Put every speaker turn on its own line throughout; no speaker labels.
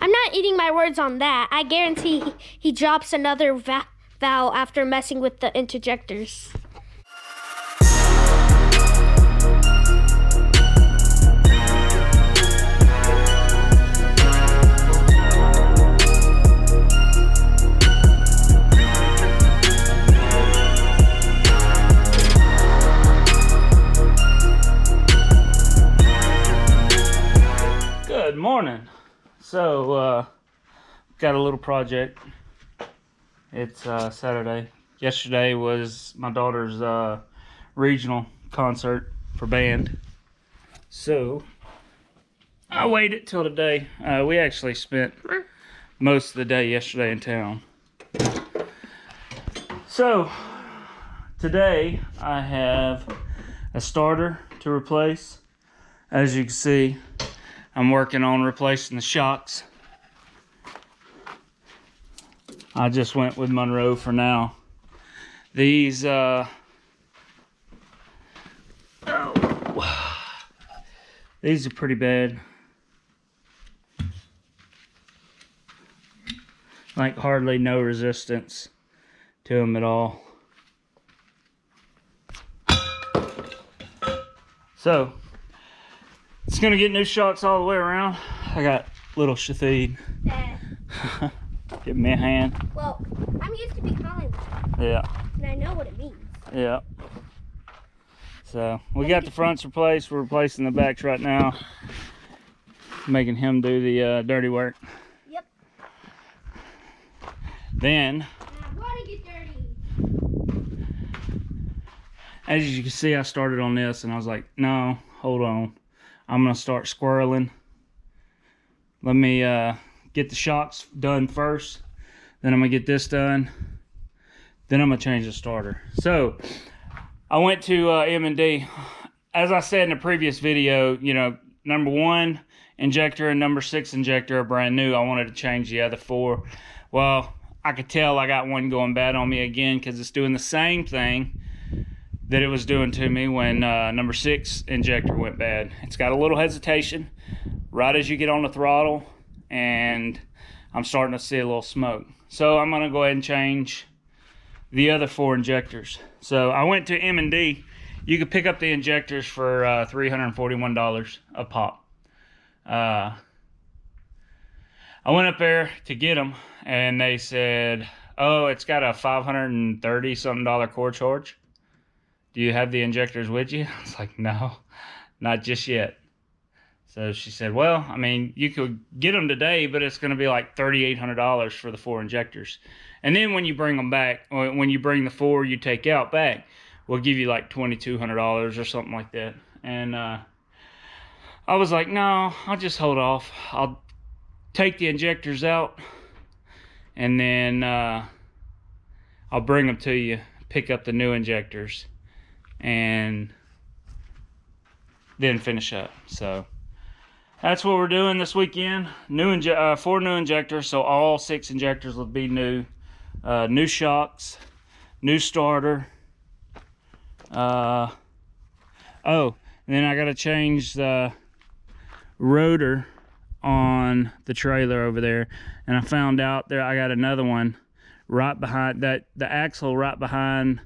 I'm not eating my words on that. I guarantee he drops another valve after messing with the interjectors.
Good morning. So got a little project. It's Saturday. Yesterday was my daughter's regional concert for band, so I waited till today. We actually spent most of the day yesterday in town. So today I have a starter to replace. As you can see, I'm working on replacing the shocks. I just went with Monroe for now. These these are pretty bad. Like hardly no resistance to them at all. So it's gonna get new shocks all the way around. I got little Shathid. Give me a hand.
Well, I'm used to be calling that.
Yeah.
And I know what it means.
Yeah. So we got the fronts replaced. We're replacing the backs right now. Making him do the dirty work.
Yep.
Then,
I want to get dirty.
as you can see, I started on this and I was like, no, hold on. I'm gonna start squirreling. Let me get the shocks done first, then I'm gonna get this done, then I'm gonna change the starter. So I went to M&D. As I said in the previous video, you know, number 1 injector and number 6 injector are brand new. I wanted to change the other 4. Well, I could tell I got one going bad on me again because it's doing the same thing that it was doing to me when number 6 injector went bad. It's got a little hesitation right as you get on the throttle, and I'm starting to see a little smoke. So I'm gonna go ahead and change the other 4 injectors. So I went to M&D. You could pick up the injectors for $341 a pop. I went up there to get them, and they said, oh, it's got a $530 something core charge. Do you have the injectors with you? I was like, no, not just yet. So she said, well, I mean, you could get them today, but it's going to be like $3,800 for the 4 injectors. And then when you bring them back, when you bring the 4 you take out back, we'll give you like $2,200 or something like that. And I was like, no, I'll just hold off. I'll take the injectors out, and then I'll bring them to you, pick up the new injectors, and then finish up. So that's what we're doing this weekend. 4 new injectors, so all 6 injectors will be new. New shocks, new starter. Oh, and then I gotta change the rotor on the trailer over there, and I found out there I got another one right behind that, the axle right behind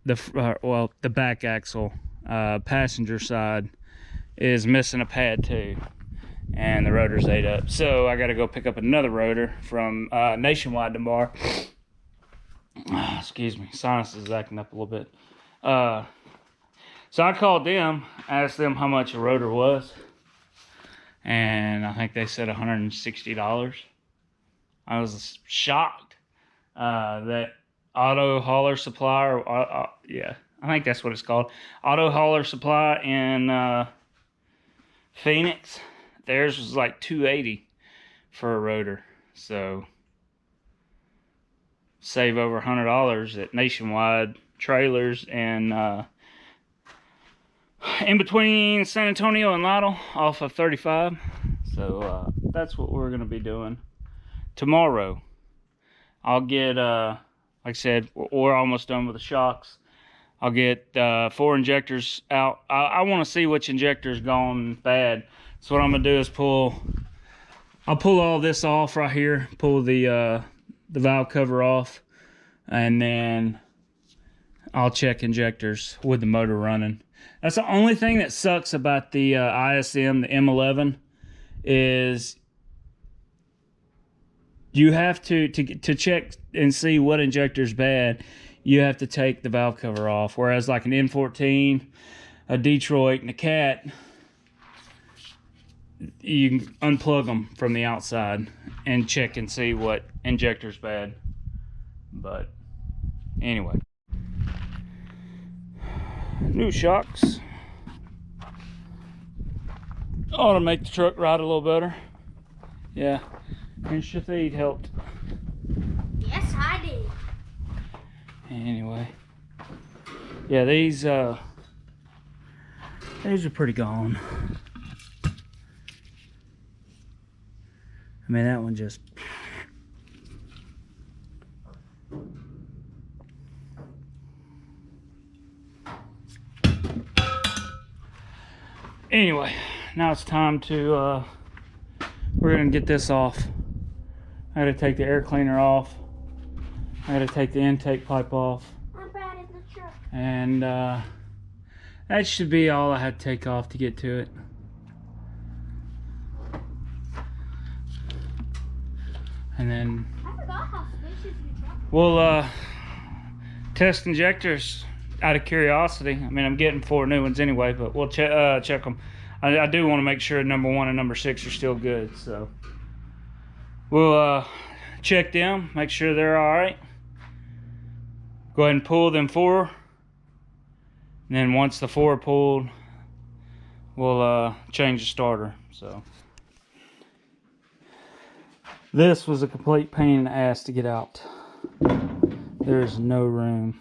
the well, the back axle, passenger side, is missing a pad too, and the rotor's ate up. So I got to go pick up another rotor from Nationwide tomorrow. Excuse me, sinus is acting up a little bit. So I called them, asked them how much a rotor was, and I think they said $160. I was shocked that Auto Hauler Supply, or yeah, I think that's what it's called, Auto Hauler Supply in Phoenix, theirs was like $280 for a rotor. So save over $100 at Nationwide trailers and in between San Antonio and Lytle off of 35. So that's what we're going to be doing tomorrow. I'll get like I said, we're almost done with the shocks. I'll get 4 injectors out. I want to see which injector's gone bad. So what I'm gonna do is pull I'll pull all this off right here, pull the valve cover off, and then I'll check injectors with the motor running. That's the only thing that sucks about the ISM, the M11, is you have to check and see what injector's bad. You have to take the valve cover off. Whereas like an N14, a Detroit, and a Cat, you can unplug them from the outside and check and see what injector's bad. But anyway, new shocks ought to make the truck ride a little better. Yeah, and Shafid helped.
Yes, I did.
Anyway, yeah, these are pretty gone. I mean, that one just... Anyway, now it's time to, we're gonna get this off. I gotta take the air cleaner off. I gotta take the intake pipe off.
I'm bad in the truck.
And that should be all I had to take off to get to it. And then
I forgot how spacious your truck is.
we'll test injectors out of curiosity. I mean, I'm getting 4 new ones anyway, but we'll check them. I do want to make sure number 1 and number 6 are still good, so we'll check them, make sure they're all right. Go ahead and pull them 4, and then once the 4 are pulled, we'll change the starter. So this was a complete pain in the ass to get out. There's no room.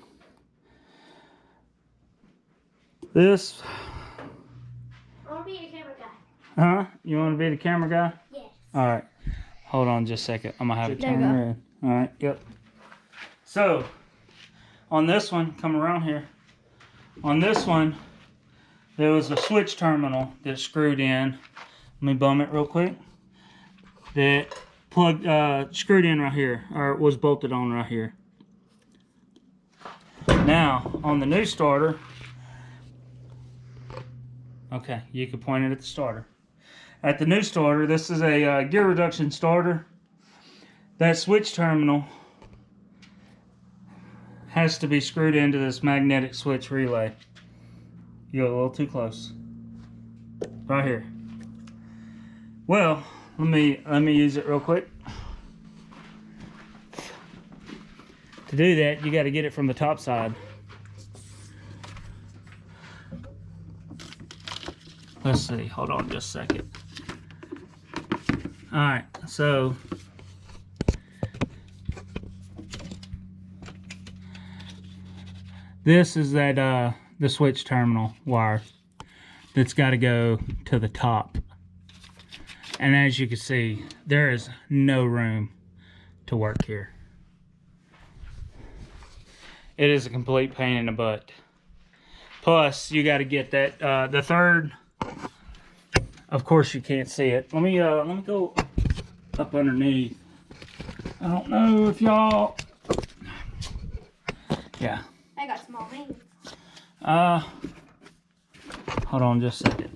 This...
I want to be a camera guy.
Huh? You want to be the camera guy?
Yes.
Alright. Hold on just a second. I'm going to have it
There you
turn
go.
red. Alright, yep. So, on this one, come around here. On this one, there was a switch terminal that screwed in. Let me bum it real quick. That plugged, screwed in right here, or was bolted on right here. Now, on the new starter, okay, you can point it at the starter. At the new starter, this is a gear reduction starter. That switch terminal has to be screwed into this magnetic switch relay. You got a little too close. Right here. Well, let me use it real quick. To do that, you got to get it from the top side. Let's see, hold on just a second. Alright, so this is that the switch terminal wire that's got to go to the top. And as you can see, there is no room to work here. It is a complete pain in the butt. Plus, you got to get that the third. Of course, you can't see it. Let me go up underneath. I don't know if y'all. Yeah.
I got small hands.
Hold on just a second.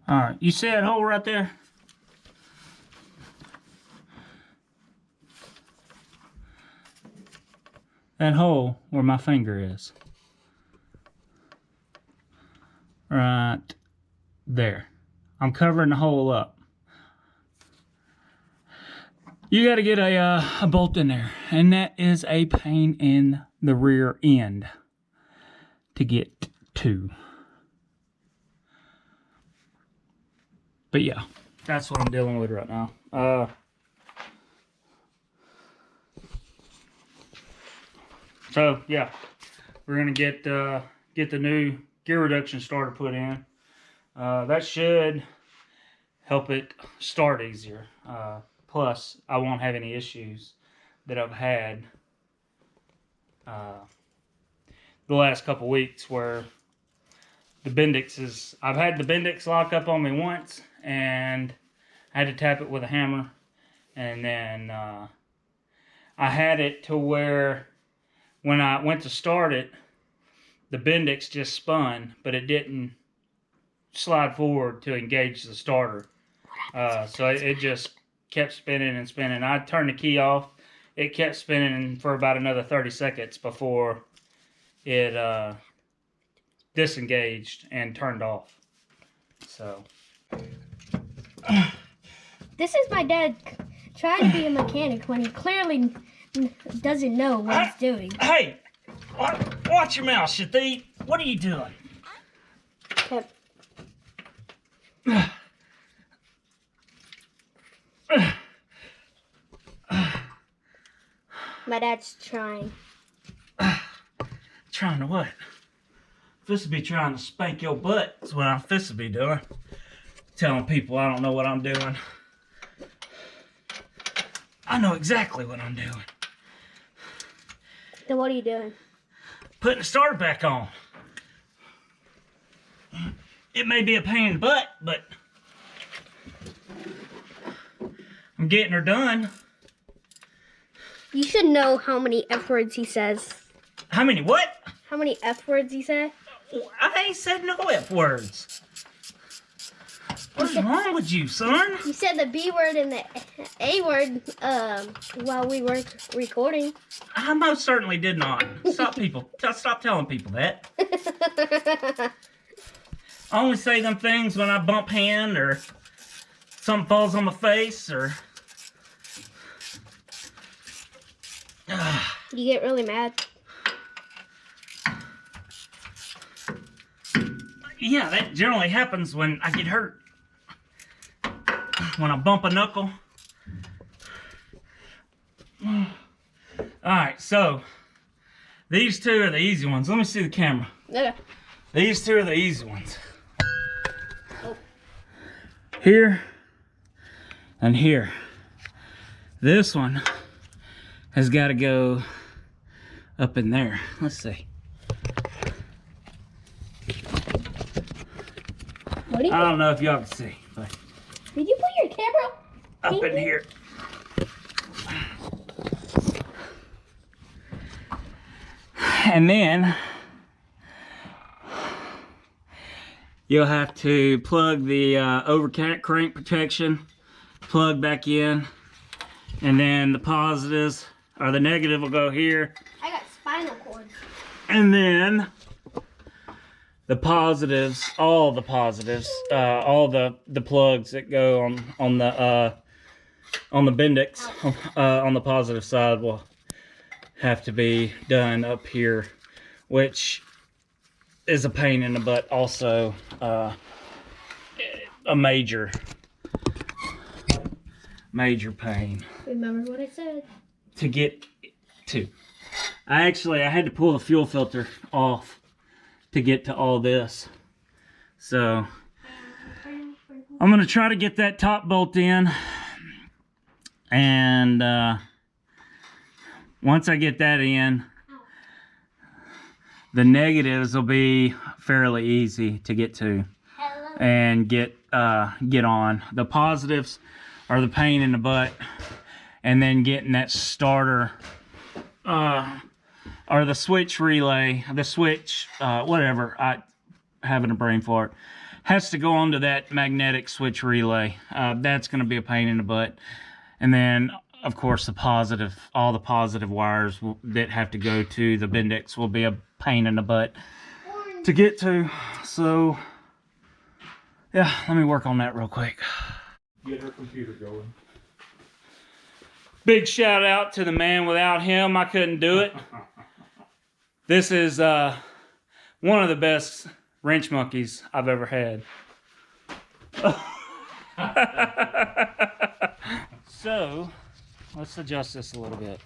All right, you see that hole right there? That hole where my finger is. Right there. I'm covering the hole up. You got to get a bolt in there, and that is a pain in the rear end to get to. But yeah, that's what I'm dealing with right now. So yeah, we're gonna get the new gear reduction starter put in. That should help it start easier. Plus, I won't have any issues that I've had the last couple weeks where the Bendix is... I've had the Bendix lock up on me once, and I had to tap it with a hammer. And then I had it to where when I went to start it, the Bendix just spun, but it didn't slide forward to engage the starter. So it just kept spinning and spinning. I turned the key off. It kept spinning for about another 30 seconds before it disengaged and turned off. So
this is my dad trying to be a mechanic when he clearly doesn't know what he's doing.
Hey, watch your mouth, Shathi. What are you doing?
Okay. My dad's trying.
Trying to what? This would be trying to spank your butt. That's what I'm supposed to be doing. Telling people I don't know what I'm doing. I know exactly what I'm doing.
Then what are you doing?
Putting the starter back on. It may be a pain in the butt, but I'm getting her done.
You should know how many F words he says.
How many what?
How many F words he said?
I ain't said no F words. What's wrong with you, son?
You said the B word and the A word while we were recording.
I most certainly did not. Stop telling people that. I only say them things when I bump hand or something falls on my face or...
You get really mad.
Yeah, that generally happens when I get hurt. When I bump a knuckle. Alright, so these two are the easy ones. Let me see the camera.
Okay.
These two are the easy ones. Oh. Here and here. This one has got to go up in there. Let's see.
What do you
I don't know if y'all can see, but
did you put your camera
up in here. And then you'll have to plug the overcat crank protection plug back in, and then the positives or the negative will go here.
I got spinal cord.
And then the positives, all the positives, all the plugs that go on the Bendix on the positive side will have to be done up here, which is a pain in the butt. Also, a major pain.
Remember what I said.
To get to. I had to pull the fuel filter off to get to all this. So I'm gonna try to get that top bolt in, and once I get that in, the negatives will be fairly easy to get to and get on. The positives are the pain in the butt, and then getting that starter or the switch relay, the switch, whatever, I having a brain fart, has to go onto that magnetic switch relay. That's going to be a pain in the butt. And then, of course, the positive, all the positive wires that have to go to the Bendix will be a pain in the butt to get to. So, yeah, let me work on that real quick.
Get her computer going.
Big shout out to the man. Without him, I couldn't do it. This is one of the best wrench monkeys I've ever had. So, let's adjust this a little bit.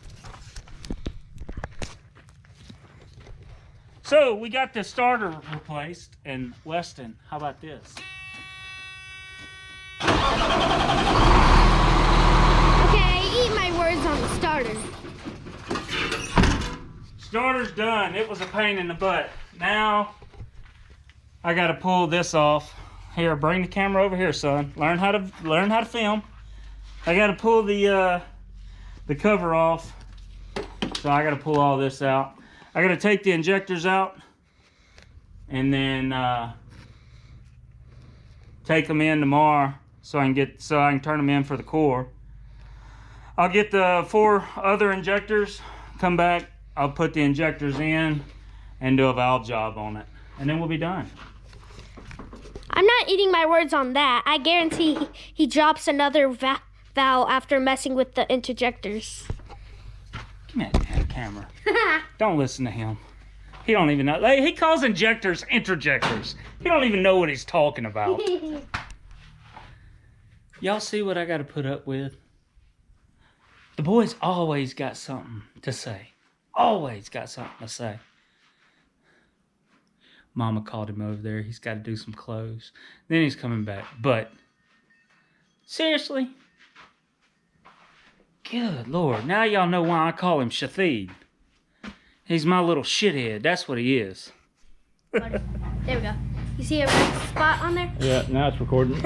So, we got the starter replaced, and Weston, how about this? Starter's done. It was a pain in the butt. Now I gotta pull this off. Here, bring the camera over here, son. Learn how to film. I gotta pull the cover off. So I gotta pull all this out. I gotta take the injectors out and then take them in tomorrow so I can turn them in for the core. I'll get the 4 other injectors, come back, I'll put the injectors in and do a valve job on it, and then we'll be done.
I'm not eating my words on that. I guarantee he drops another valve after messing with the interjectors.
Give me that damn camera. Don't listen to him. He don't even know. Like, he calls injectors interjectors. He don't even know what he's talking about. Y'all see what I got to put up with? The boy's always got something to say. Always got something to say. Mama called him over there. He's got to do some clothes. Then he's coming back. But, seriously? Good Lord. Now y'all know why I call him Shathid. He's my little shithead. That's what he is.
There we go. You see a red spot on there?
Yeah, now it's recording.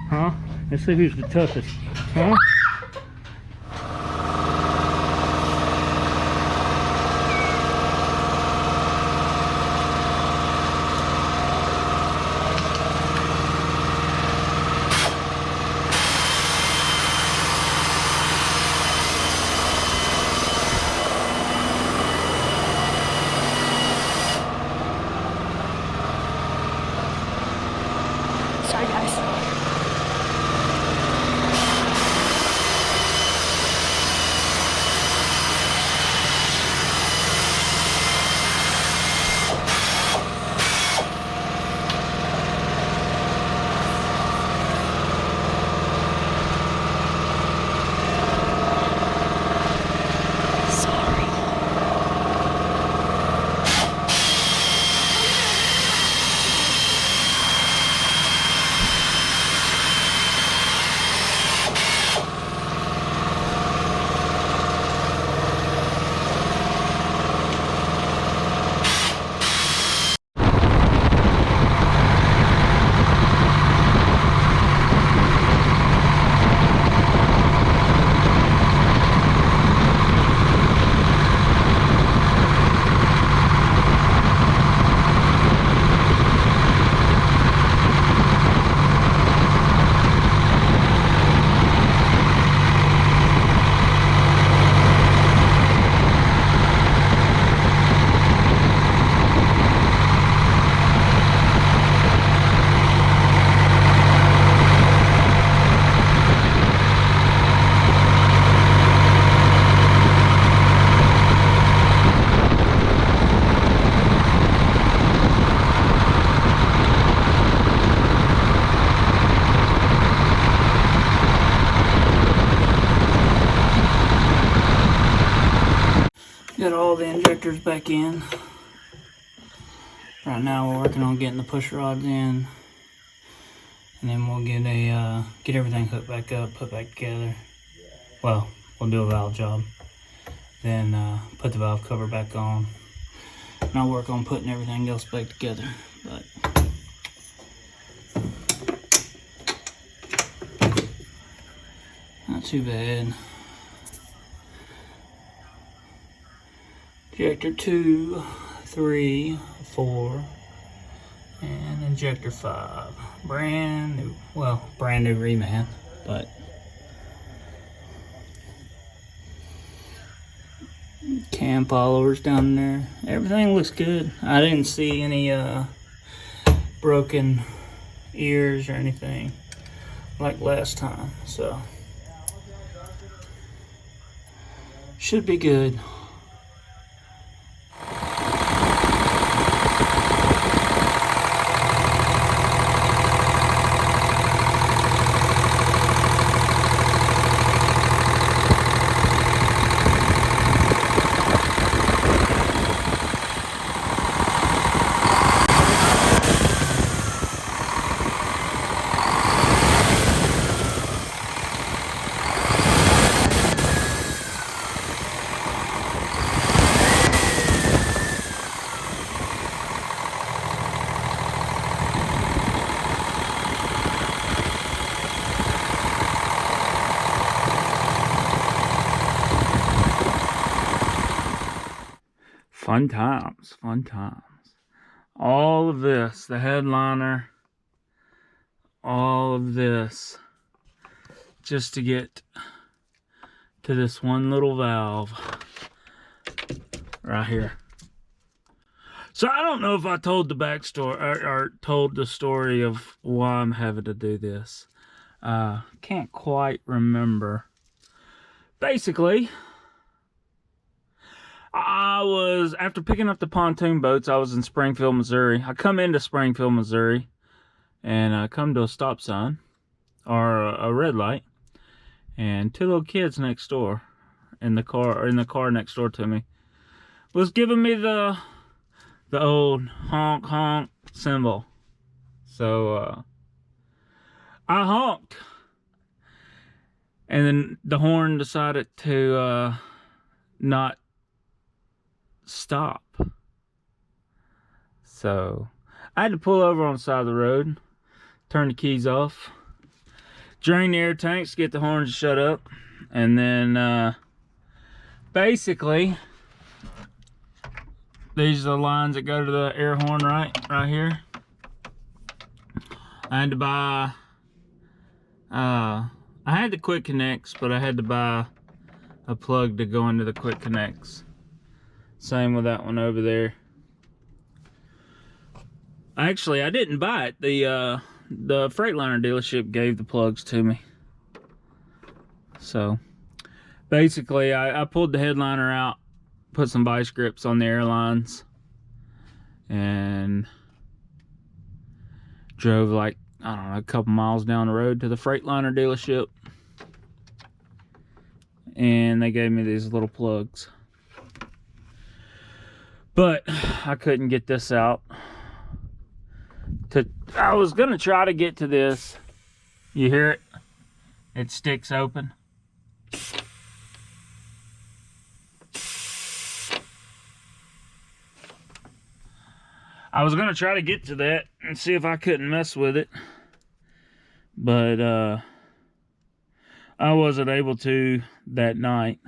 Huh? Let's see who's the toughest. Huh?
Sorry, guys.
Got all the injectors back in. Right now we're working on getting the push rods in, and then we'll get everything hooked back up, put back together. Well, we'll do a valve job, then put the valve cover back on, and I'll work on putting everything else back together. But not too bad. Injector 2, 3, 4, and injector 5. Brand new, well, brand new reman, but cam followers down there. Everything looks good. I didn't see any broken ears or anything like last time, so should be good. Fun times, fun times. All of this, the headliner, all of this, just to get to this one little valve right here. So I don't know if I told the backstory or told the story of why I'm having to do this. Can't quite remember. Basically, after picking up the pontoon boats, I was in Springfield, Missouri. I come into Springfield, Missouri, and I come to a stop sign, or a red light, and two little kids next door, in the car next door to me, was giving me the old honk honk symbol. So I honked, and then the horn decided to not stop. So I had to pull over on the side of the road, turn the keys off, drain the air tanks, get the horns to shut up, and then basically these are the lines that go to the air horn right here. I had to buy I had the quick connects, but I had to buy a plug to go into the quick connects. Same with that one over there. Actually, I didn't buy it. The Freightliner dealership gave the plugs to me. So basically, I pulled the headliner out, put some vice grips on the airlines, and drove like, I don't know, a couple miles down the road to the Freightliner dealership, and they gave me these little plugs. But I couldn't get this out. I was gonna try to get to this. You hear it? It sticks open. I was gonna try to get to that and see if I couldn't mess with it, but I wasn't able to that night,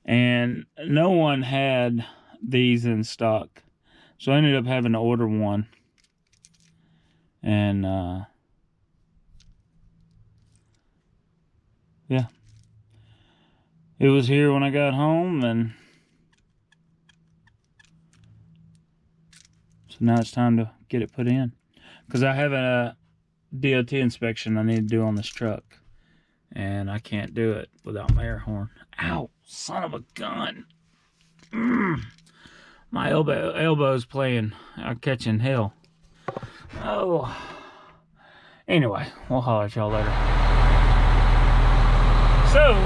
and no one had these in stock, so I ended up having to order one. And yeah, it was here when I got home, and so now it's time to get it put in, because I have a DOT inspection I need to do on this truck, and I can't do it without my air horn. Ow, son of a gun. My elbow's playing, catching hell. Oh, anyway, we'll holler at y'all later. So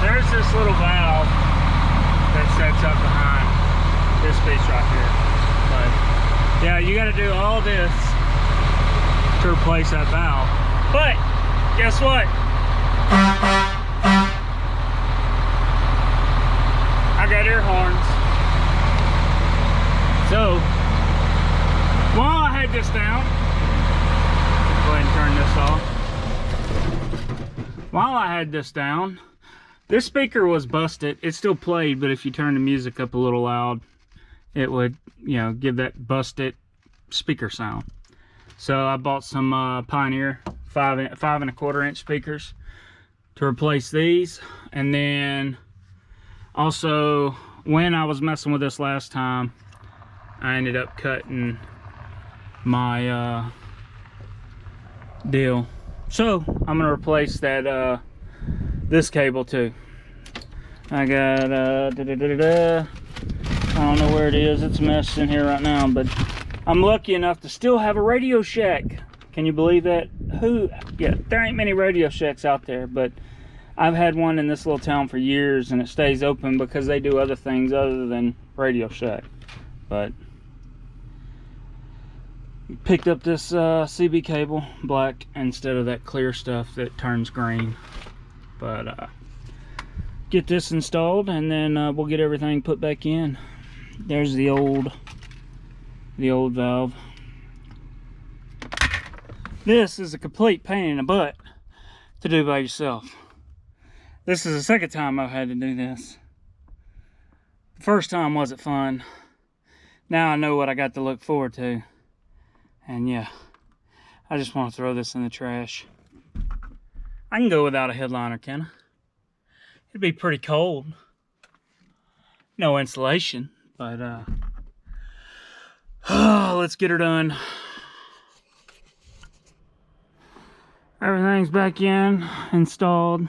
there's this little valve that sets up behind this piece right here. But yeah, you got to do all this to replace that valve. But guess what? I got air horns. So while I had this down, go ahead and turn this off. While I had this down, this speaker was busted. It still played, but if you turn the music up a little loud, it would, you know, give that busted speaker sound. So I bought some Pioneer 5.25 inch speakers to replace these. And then also, when I was messing with this last time, I ended up cutting my deal. So I'm gonna replace that this cable too. I got I don't know where it is. It's a mess in here right now, but I'm lucky enough to still have a Radio Shack. Can you believe that? Yeah, there ain't many Radio Shacks out there, but I've had one in this little town for years, and it stays open because they do other things other than Radio Shack. But picked up this CB cable, black, instead of that clear stuff that turns green. But get this installed, and then we'll get everything put back in. There's the old valve. This is a complete pain in the butt to do by yourself. This is the second time I've had to do this. The first time wasn't fun. Now I know what I got to look forward to. And yeah, I just want to throw this in the trash. I can go without a headliner, can I? It'd be pretty cold. No insulation, but let's get her done. Everything's back in, installed.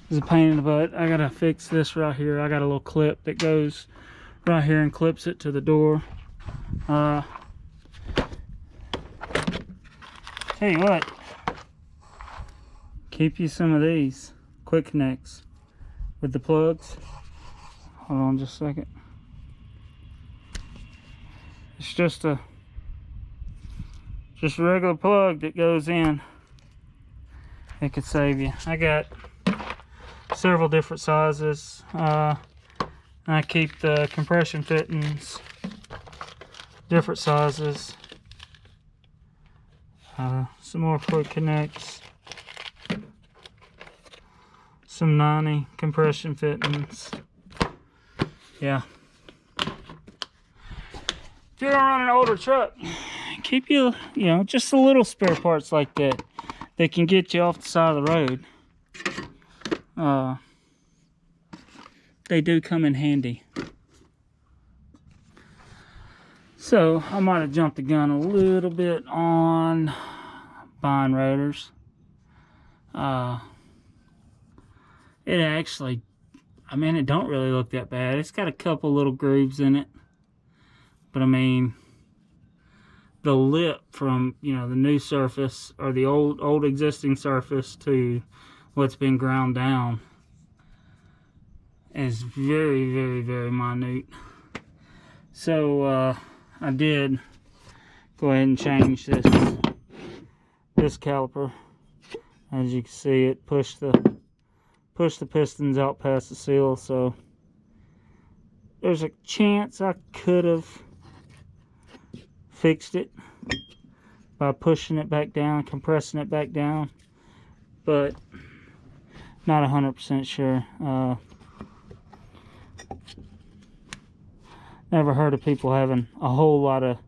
It's a pain in the butt. I gotta fix this right here. I got a little clip that goes right here and clips it to the door. Tell you what, keep you some of these quick connects with the plugs. Hold on just a second. It's just a regular plug that goes in. It could save you. I got several different sizes. I keep the compression fittings different sizes. Some more quick connects. Some 90 compression fittings. Yeah. If you're on an older truck, keep you know, just a little spare parts like that that can get you off the side of the road. They do come in handy. So I might have jumped the gun a little bit on buying rotors. It actually, I mean, it don't really look that bad. It's got a couple little grooves in it, but I mean, the lip from, you know, the new surface or the old existing surface to what's been ground down is very, very, very minute. So I did go ahead and change this caliper. As you can see, it pushed the pistons out past the seal, so there's a chance I could have fixed it by pushing it back down, compressing it back down, but not 100% sure. Never heard of people having a whole lot of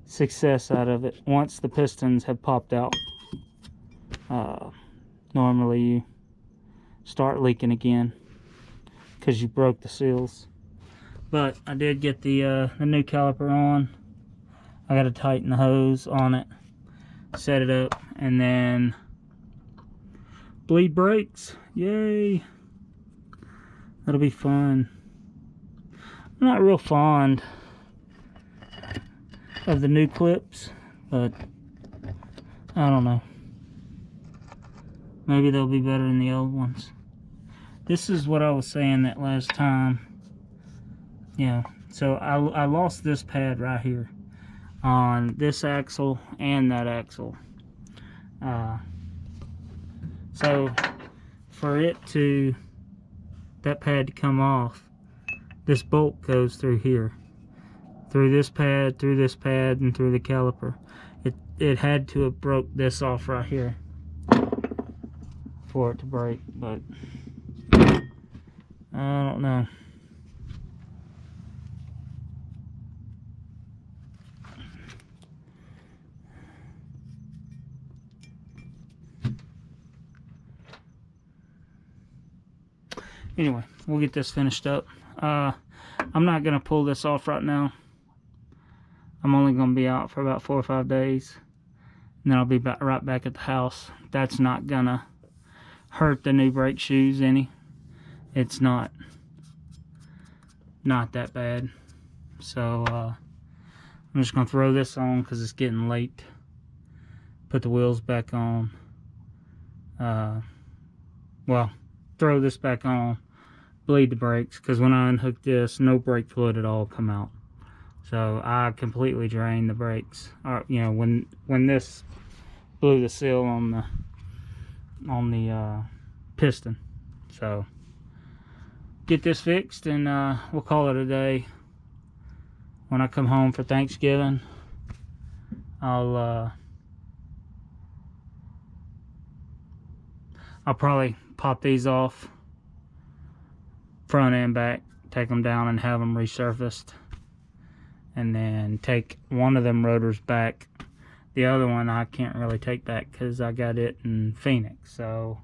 success out of it once the pistons have popped out. Normally you start leaking again because you broke the seals. But I did get the new caliper on. I got to tighten the hose on it, set it up, and then bleed brakes. Yay! That'll be fun. I'm not real fond of the new clips, but I don't know. Maybe they'll be better than the old ones. This is what I was saying that last time. Yeah, so I lost this pad right here on this axle and that axle. So for that pad to come off, this bolt goes through here, through this pad, and through the caliper. It had to have broke this off right here for it to break, but I don't know. Anyway, we'll get this finished up. I'm not gonna pull this off right now. I'm only gonna be out for about 4 or 5 days, and then I'll be right back at the house. That's not gonna hurt the new brake shoes any. It's not that bad. So I'm just gonna throw this on because it's getting late. Put the wheels back on. Well, throw this back on, bleed the brakes, because when I unhook this, no brake fluid at all come out. So I completely drained the brakes. You know, when this blew the seal on the piston. So get this fixed, and we'll call it a day. When I come home for Thanksgiving, I'll I'll probably pop these off front and back, take them down and have them resurfaced, and then take one of them rotors back. The other one I can't really take back because I got it in Phoenix. So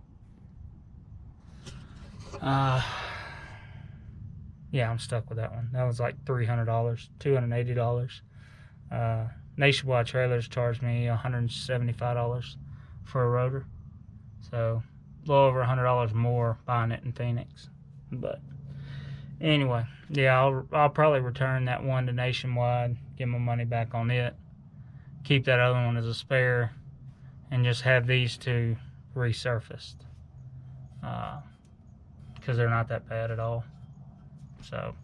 yeah, I'm stuck with that one. That was like $300, $280. Nationwide Trailers charged me $175 for a rotor, so a little over $100 more buying it in Phoenix. But anyway, yeah, I'll probably return that one to Nationwide, get my money back on it, keep that other one as a spare, and just have these two resurfaced, because they're not that bad at all. So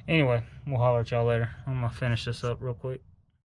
anyway, we'll holler at y'all later. I'm gonna finish this up real quick.